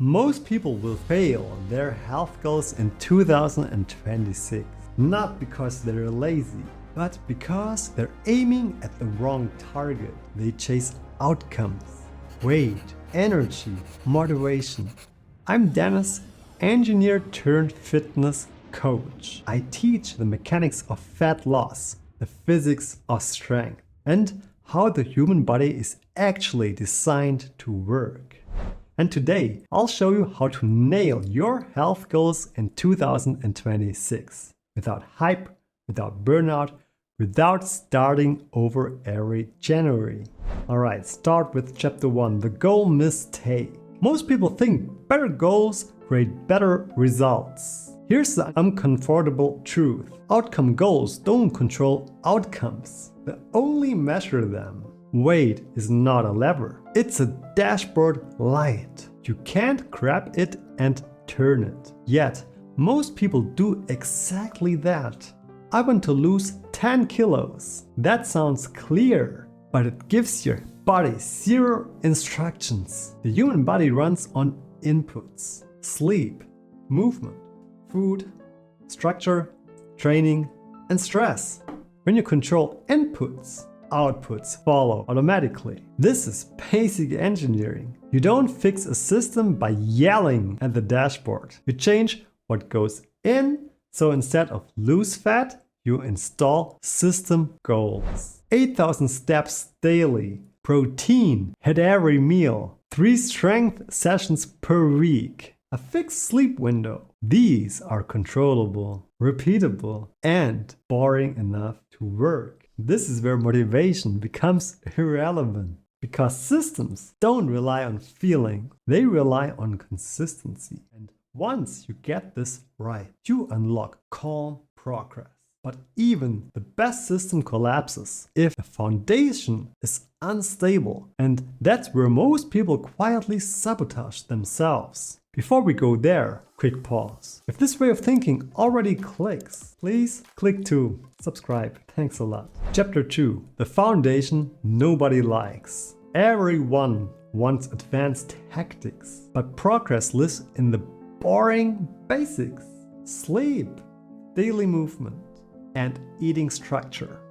Most people will fail their health goals in 2026, not because they're lazy, but because they're aiming at the wrong target. They chase outcomes, weight, energy, motivation. I'm Denis, engineer turned fitness coach. I teach the mechanics of fat loss, the physics of strength, and how the human body is actually designed to work. And today, I'll show you how to nail your health goals in 2026 without hype, without burnout, without starting over every January. Alright, start with chapter 1, the goal mistake. Most people think better goals create better results. Here's the uncomfortable truth. Outcome goals don't control outcomes. They only measure them. Weight is not a lever. It's a dashboard light. You can't grab it and turn it. Yet, most people do exactly that. I want to lose 10 kilos. That sounds clear, but it gives your body zero instructions. The human body runs on inputs: sleep, movement, food, structure, training, and stress. When you control inputs, outputs follow automatically. This is basic engineering. You don't fix a system by yelling at the dashboard. You change what goes in, so instead of lose fat, you install system goals. 8,000 steps daily, protein at every meal, 3 strength sessions per week, a fixed sleep window. These are controllable, repeatable, and boring enough to work. This is where motivation becomes irrelevant, because systems don't rely on feeling, they rely on consistency. And once you get this right, you unlock calm progress. But even the best system collapses if the foundation is unstable, and that's where most people quietly sabotage themselves. Before we go there, quick pause. If this way of thinking already clicks, please click to subscribe. Thanks a lot. Chapter 2. The foundation nobody likes. Everyone wants advanced tactics, but progress lives in the boring basics. Sleep, daily movement, and eating structure.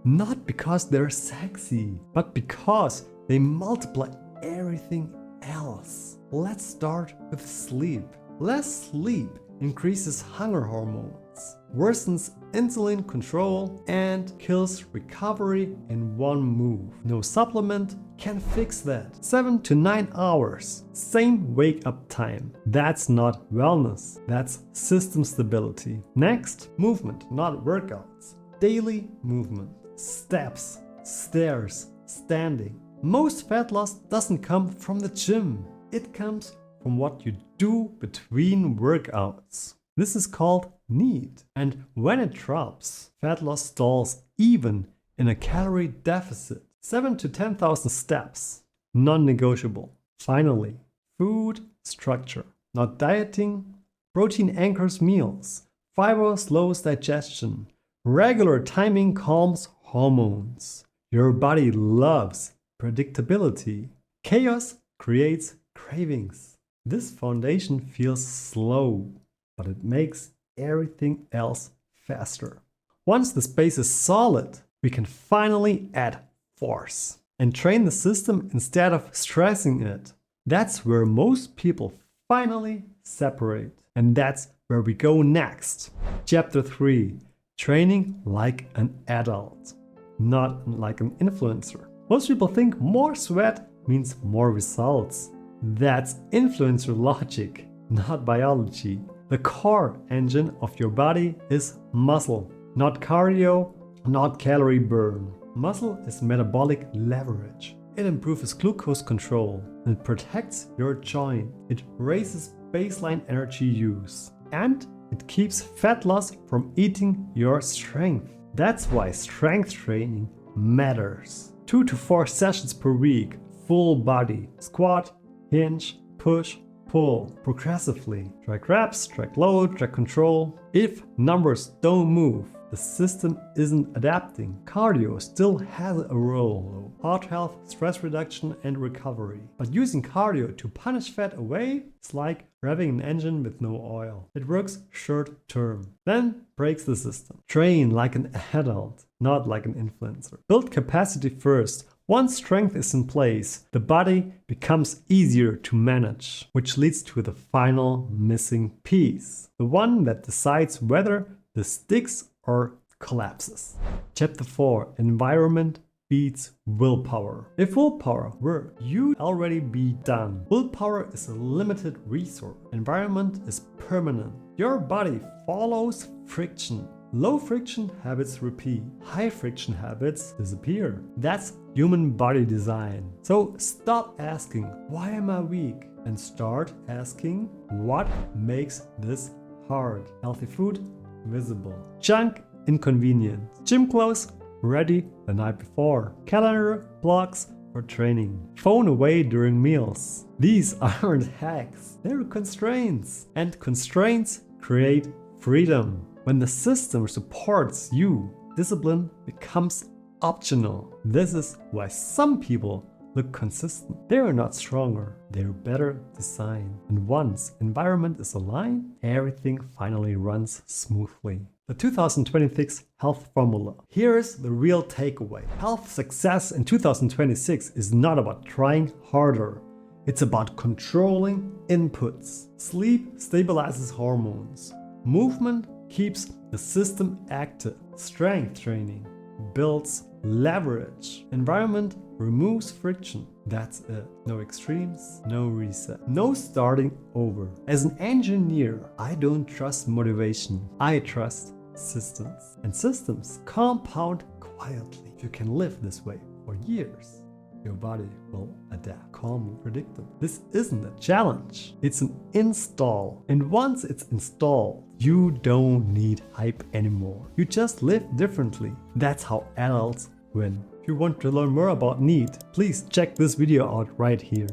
Not because they're sexy, but because they multiply everything else. Let's start with sleep. Less sleep increases hunger hormones, worsens insulin control, and kills recovery in one move. No supplement can fix that. 7 to 9 hours, same wake up time. That's not wellness, that's system stability. Next, movement, not workouts. Daily movement, steps, stairs, standing. Most fat loss doesn't come from the gym. It comes from what you do between workouts. This is called need. And when it drops, fat loss stalls even in a calorie deficit. 7 to 10,000 steps, non-negotiable. Finally, food structure, not dieting. Protein anchors meals. Fiber slows digestion. Regular timing calms hormones. Your body loves predictability. Chaos creates cravings. This foundation feels slow, but it makes everything else faster. Once the space is solid, we can finally add force and train the system instead of stressing it. That's where most people finally separate. And that's where we go next. Chapter 3. Training like an adult, not like an influencer. Most people think more sweat means more results. That's influencer logic, not biology. The core engine of your body is muscle, not cardio, not calorie burn. Muscle is metabolic leverage. It improves glucose control, it protects your joint, it raises baseline energy use, and it keeps fat loss from eating your strength. That's why strength training matters. 2 to 4 sessions per week, full body, squat, hinge, push, pull, progressively. Drag reps, drag load, drag control. If numbers don't move, the system isn't adapting. Cardio still has a role, though. Heart health, stress reduction, and recovery. But using cardio to punish fat away is like revving an engine with no oil. It works short term, then breaks the system. Train like an adult, not like an influencer. Build capacity first. Once strength is in place, the body becomes easier to manage, which leads to the final missing piece. The one that decides whether this sticks or collapses. Chapter 4. Environment beats willpower. If willpower were, you'd already be done. Willpower is a limited resource. Environment is permanent. Your body follows friction. Low friction habits repeat. High friction habits disappear. That's human body design. So stop asking, why am I weak? And start asking, what makes this hard? Healthy food, visible. Junk, inconvenient. Gym clothes, ready the night before. Calendar, blocks for training. Phone away during meals. These aren't hacks, they're constraints. And constraints create freedom. When the system supports you, discipline becomes optional. This is why some people look consistent. They are not stronger, they're better designed. And once environment is aligned, everything finally runs smoothly. The 2026 health formula. Here's the real takeaway. Health success in 2026 is not about trying harder. It's about controlling inputs. Sleep stabilizes hormones. Movement keeps the system active. Strength training builds leverage. Environment removes friction. That's it. No extremes, no reset, no starting over. As an engineer, I don't trust motivation. I trust systems. And systems compound quietly. If you can live this way for years, your body will adapt calmly, predictable. This isn't a challenge, it's an install. And once it's installed, you don't need hype anymore. You just live differently. That's how adults win. If you want to learn more about NEAT, please check this video out right here.